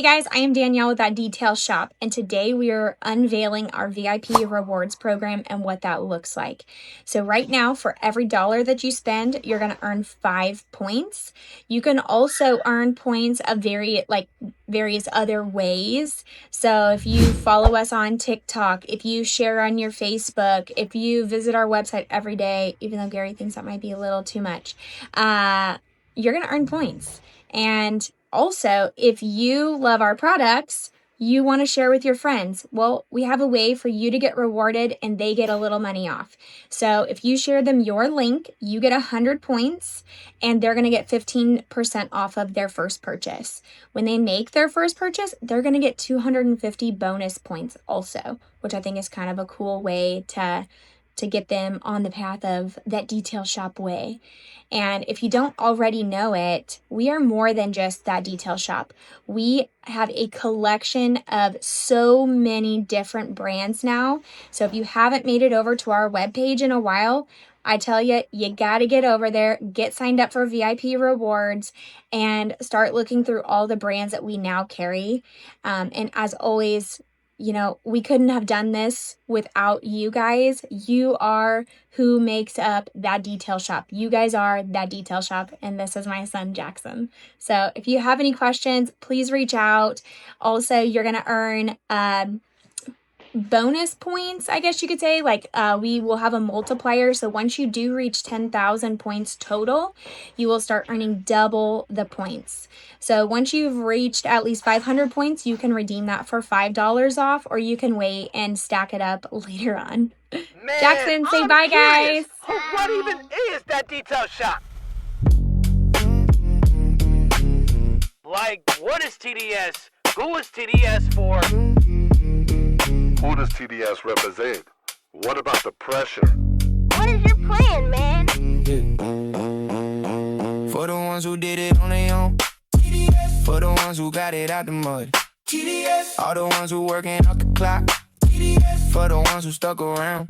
Hey guys, I am Danielle with That Detail Shop, and today we are unveiling our VIP rewards program and what that looks like. So right now, for every dollar that you spend, you're going to earn 5 points. You can also earn points of various other ways. So if you follow us on TikTok, if you share on your Facebook, if you visit our website every day, even though Gary thinks that might be a little too much, you're going to earn points. And also, if you love our products, you want to share with your friends. Well, we have a way for you to get rewarded and they get a little money off. So if you share them your link, you get 100 points and they're going to get 15% off of their first purchase. When they make their first purchase, they're going to get 250 bonus points also, which I think is kind of a cool way to get them on the path of that detail shop way. And if you don't already know it, we are more than just that detail shop. We have a collection of so many different brands now. So if you haven't made it over to our webpage in a while, I tell you, you got to get over there, get signed up for VIP rewards, and start looking through all the brands that we now carry. And as always, we couldn't have done this without you guys. You are who makes up That Detail Shop. You guys are That Detail Shop, and this is my son, Jackson. So if you have any questions, please reach out. Also, you're going to earn bonus points, I guess you could say. We will have a multiplier. So once you do reach 10,000 points total, you will start earning double the points. So once you've reached at least 500 points, you can redeem that for $5 off, or you can wait and stack it up later on. Man, Jackson, say I'm bye, curious. guys. What even is that detail shop? Like, what is TDS? Who is TDS for? Who does TDS represent? What about the pressure? What is your plan, man? For the ones who did it on their own. For the ones who got it out the mud. All the ones who working out the clock. For the ones who stuck around.